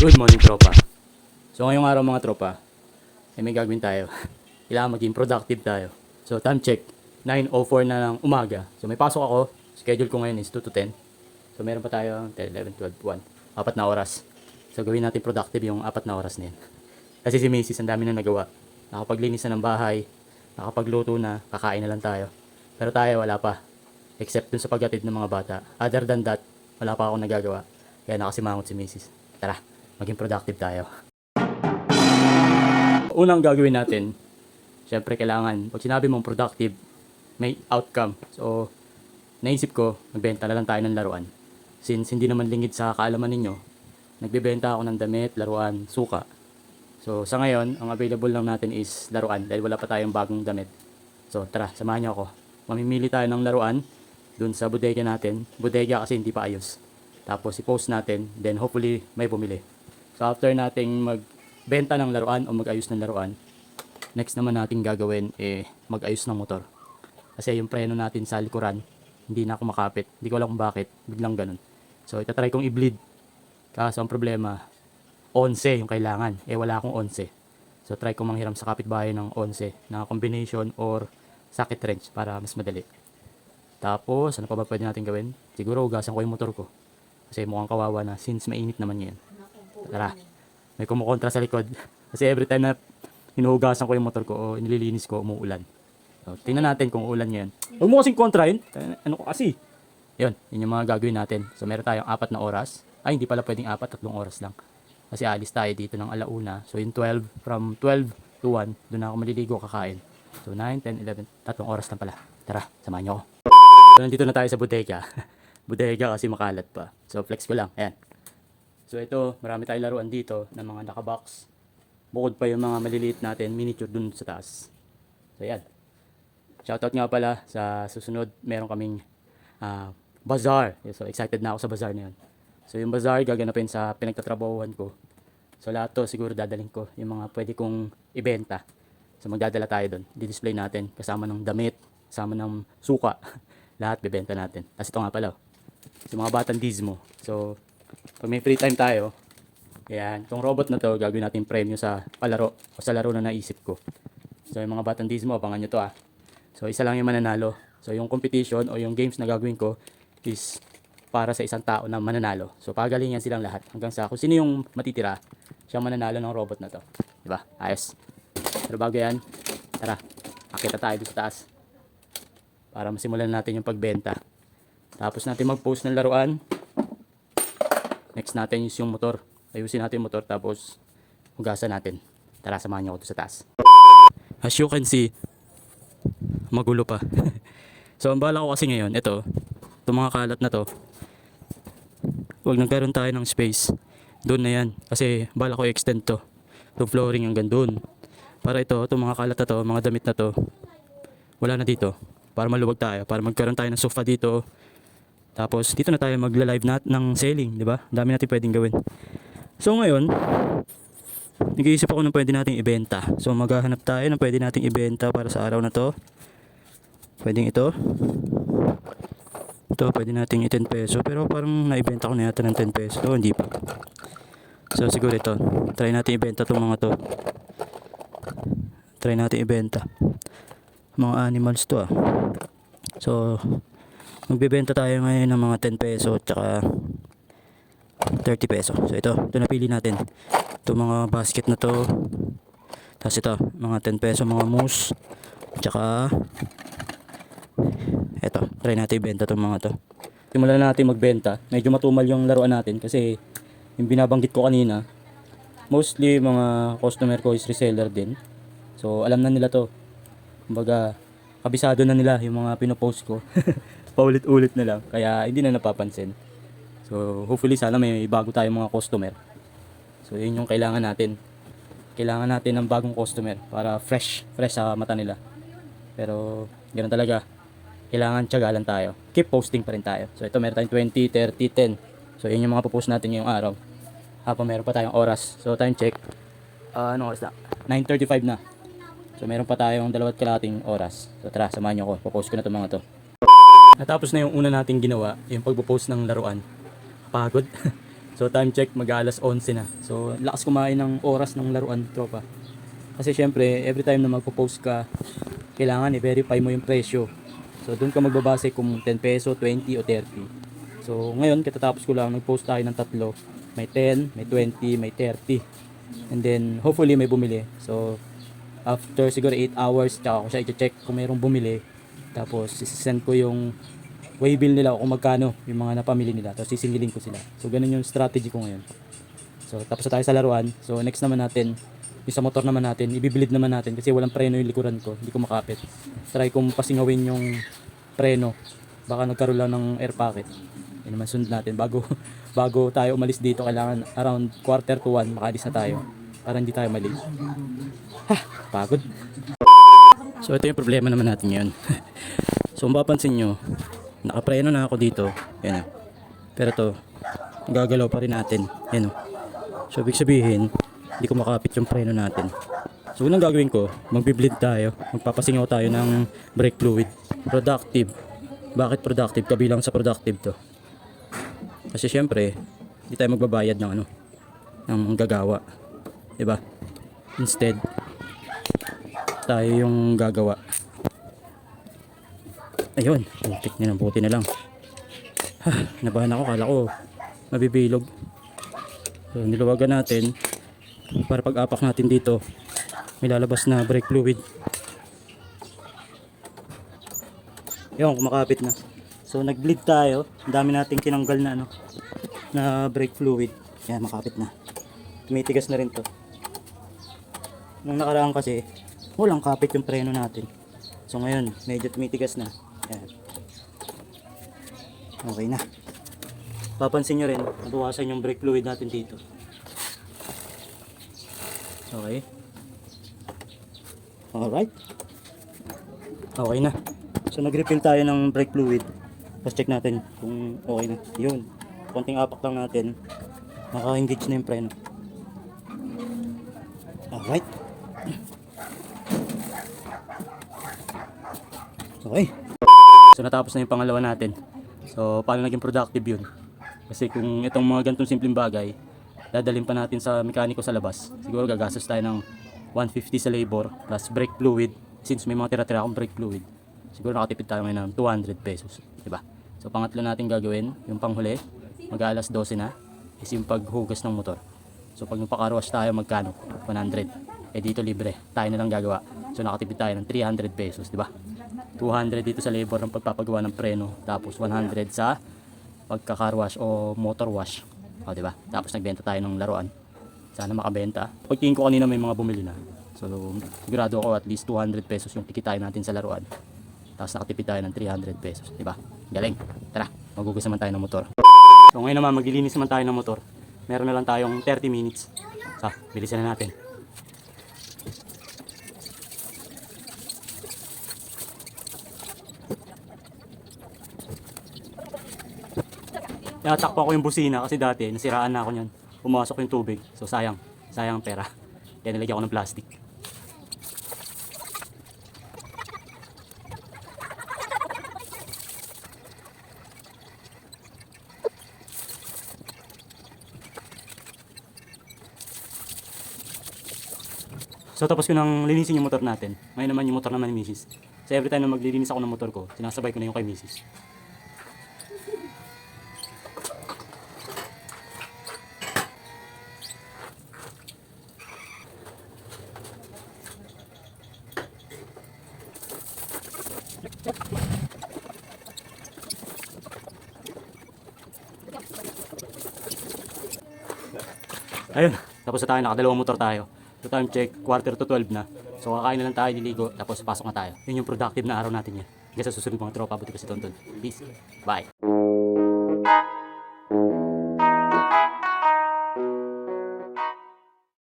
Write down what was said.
Good morning, tropa. So ngayong araw mga tropa, may gagawin tayo. Kailangan maging productive tayo. So time check, 9:04 na ng umaga. So may pasok ako, schedule ko ngayon is 2 to 10. So meron pa tayo 10, 11, 12, 1, 4 na oras. So gawin natin productive yung 4 na oras na yun. Kasi si Mrs. ang dami na nagawa. Nakapaglinis na ng bahay, nakapagluto na, kakain na lang tayo. Pero tayo wala pa. Except dun sa paghatid ng mga bata. Other than that, wala pa akong nagagawa. Kaya nakasimangot si Mrs. Tara, maging productive tayo. Unang gagawin natin, syempre kailangan, pag sinabi mong productive, may outcome. So, naisip ko, magbenta na lang tayo ng laruan. Since hindi naman lingid sa kaalaman ninyo, nagbebenta ako ng damit, laruan, suka. So, sa ngayon, ang available lang natin is laruan dahil wala pa tayong bagong damit. So, tara, samahan niyo ako. Mamimili tayo ng laruan dun sa bodega natin. Bodega kasi hindi pa ayos. Tapos, i-post natin, then hopefully may bumili. So, after nating magbenta ng laruan o mag-ayos ng laruan, next naman natin gagawin mag-ayos ng motor. Kasi yung preno natin sa likuran, hindi na ako makapit. Hindi ko alam kung bakit, biglang ganun. So, itatry kong i-bleed. Kaso ang problema, 11 yung kailangan. Wala akong 11. So, try kong manghiram sa kapitbahay ng 11 na combination or socket wrench para mas madali. Tapos, ano pa ba pwede natin gawin? Siguro, hugasan ko yung motor ko. Kasi mukhang kawawa na since mainit naman ngayon. Tara, may kumukontra sa likod. Kasi every time na hinuhugasan ko yung motor ko o nililinis ko, umuulan. So, tingnan natin kung uulan ngayon. Huwag mo kasing kontra yun. Ano ko kasi? Yun yung mga gagawin natin. So, meron tayong 4 na oras. Ay, hindi pala pwedeng 4, 3 oras lang. Kasi alis tayo dito ng alauna. So, yung 12, from 12 to 1, doon ako maliligo kakain. So, 9, 10, 11, 3 oras lang pala. Tara, samahan nyo ako. So, nandito na tayo sa bodega. Bodega kasi makalat pa. So, flex ko lang. Ayan. So, ito, marami tayong laruan dito ng mga nakabox. Bukod pa yung mga maliliit natin, miniature dun sa taas. So, ayan. Shoutout nga pala sa susunod, meron kaming bazaar. So, excited na ako sa bazaar na yun. So, yung bazaar, gaganapin sa pinagtatrabahuhan ko. So, lahat to siguro dadaling ko. Yung mga pwede kong ibenta. So, magdadala tayo dun. Di-display natin. Kasama ng damit, kasama ng suka. Lahat bibenta natin. Tapos ito nga pala. So, mga batandismo. So, pag may free time tayo, ayan, itong robot na to, gagawin natin premyo sa palaro o sa laro na naisip ko. So, yung mga batandismo, abangan nyo to So, isa lang yung mananalo. So, yung competition o yung games na gagawin ko is para sa isang tao na mananalo. So, pagalingan silang lahat. Hanggang sa kung sino yung matitira, siyang mananalo ng robot na to. Diba? Ayos. Pero bago yan, tara, akita tayo doon sa taas. Para masimulan natin yung pagbenta. Tapos natin mag-post ng laruan. Next natin is yung motor. Ayusin natin yung motor tapos hugasan natin. Tara, samahan niyo ako sa taas. As you can see, magulo pa. So, ang bala ko kasi ngayon, itong mga kalat na to, huwag nagkaroon tayo ng space. Doon na yan. Kasi bala ko extend to. Itong flooring hanggang doon. Para itong mga kalat na to, mga damit na to, wala na dito. Para maluwag tayo. Para magkaroon tayo ng sofa dito. Tapos dito na tayo magla-live ng selling, di ba? Dami natin pwedeng gawin. So ngayon, nag-iisip ako ng pwede nating ibenta. So maghahanap tayo ng pwede nating ibenta para sa araw na to. Pwedeng ito. Ito pwede nating 10 peso, pero parang naibenta ko na yata ng 10 peso. So hindi pa. So siguro ito. Try natin ibenta tong mga to. Try natin ibenta. Mga animals to So magbebenta tayo ngayon ng mga 10 peso at saka 30 peso. So ito napili natin. Ito mga basket na to. Tapos ito, mga 10 peso, mga mousse. At saka ito, try natin ibenta itong mga to. Simulan natin magbenta. Medyo matumal yung laruan natin kasi yung binabanggit ko kanina, mostly mga customer ko is reseller din. So alam na nila to. Kumbaga, kabisado na nila yung mga pinopost ko. Paulit-ulit na lang. Kaya hindi na napapansin. So, hopefully sana may bago tayong mga customer. So, yun yung kailangan natin. Kailangan natin ng bagong customer para fresh sa mata nila. Pero, ganoon talaga. Kailangan tiyagalan tayo. Keep posting pa rin tayo. So, ito meron tayong 20, 30, 10. So, yun yung mga popost natin ngayong araw. Habang meron pa tayong oras. So, time check. Anong oras na? 9:35 na. So, meron pa tayong 2 kalahating oras. So, tara, samahan nyo ako. Popost ko na itong mga to. Natapos na yung una nating ginawa, yung pagpo-post ng laruan. Pagod. So time check, mag-alas 11 na. So lakas kumain ng oras ng laruan, tropa. Kasi syempre, every time na magpo-post ka, kailangan i-verify mo yung presyo. So doon ka magbabase kung 10 peso, 20 o 30. So ngayon, katatapos ko lang, nag-post tayo ng tatlo. May 10, may 20, may 30. And then hopefully may bumili. So after siguro 8 hours, tsaka ko siya i-check kung mayroong bumili. Tapos isi-send ko yung waybill nila kung magkano yung mga napamili nila. Tapos sisingilin ko sila. So ganun yung strategy ko ngayon. So tapos na tayo sa laruan. So next naman natin, yung sa motor naman natin, ibibilid naman natin kasi walang preno yung likuran ko. Hindi ko makapit. Try kong pasingawin yung preno. Baka nagkaroon lang ng air pocket. Yun naman sunod natin. Bago tayo umalis dito, kailangan around 1:45 makaalis na tayo. Para hindi tayo mali. Pagod. So ito yung problema naman natin ngayon. So kung mapapansin nyo, nakapreno na ako dito. Yan o. Pero to, gagalaw pa rin natin. Yan o. So ibig sabihin, hindi ko makapit yung preno natin. So unang gagawin ko, magbi-bleed tayo. Magpapasingaw tayo ng brake fluid. Productive. Bakit productive? Kabilang sa productive to. Kasi syempre, hindi tayo magbabayad ng ng gagawa. Diba? Instead, tayo yung gagawa. Ayun, putik na lang, buti na lang. Nabahan ako, kala ko mabibilog. So niluwagan natin para pag-apak natin dito, may lalabas na brake fluid. Ayun, kumakapit na. So nag-bleed tayo. Ang dami nating tinanggal na na brake fluid. Yan, makapit na. Tumitigas na rin to. Nung nakaraan kasi, walang kapit yung preno natin. So ngayon, medyo tumitigas na. Yan. Okay na. Papansin nyo rin, nabawasan yung brake fluid natin dito. Okay. Alright. Okay na. So nag-refill tayo ng brake fluid. Tapos check natin kung okay na. Yun. Konting apak lang natin. Naka-engage na yung preno. Alright. Okay. So natapos na yung pangalawa natin. So paano naging productive yun? Kasi kung itong mga ganitong simpleng bagay, dadalhin pa natin sa mekaniko sa labas. Siguro gagastos tayo ng 150 sa labor plus brake fluid. Since may mga tira-tira akong brake fluid, siguro nakatipid tayo ngayon ng 200 pesos. Diba? So pangatlo natin gagawin, yung panghuli, mag-aalas 12 na, is yung paghugas ng motor. So pag nagpaka-wash tayo, magkano? 100. Eh dito libre, tayo na lang gagawa. So nakatipid tayo ng 300 pesos, diba? 200 dito sa labor ng pagpapagawa ng preno, tapos 100 sa pagka-car wash o motor wash. O diba? Tapos nagbenta tayo ng laruan. Sana makabenta. Pagtingin ko kanina may mga bumili na. So sigurado ako at least 200 pesos yung kikitain natin sa laruan. Tapos nakatipid tayo ng 300 pesos, diba? Galing. Tara, magugas naman tayo ng motor. So ngayon naman maglilinis naman tayo ng motor. Meron na lang tayong 30 minutes. So, bilisan na natin. Tinatakpan ko yung busina kasi dati nasiraan na ako niyan. Pumasok yung tubig. So sayang ang pera. Kaya nilagyan ko ng plastic. So tapos ko nang linisin yung motor natin. Ngayon naman yung motor naman ni Mrs. So every time na maglilinis ako ng motor ko, sinasabay ko na yung kay Mrs. Ayun, tapos na tayo, nakadalawang motor tayo. So time check, 11:45 na. So kakain na lang tayo, diligo, tapos pasok na tayo. Yun yung productive na araw natin yan. Hanggang sa susunod mga tropa, buti ko si Tonton. Peace. Bye.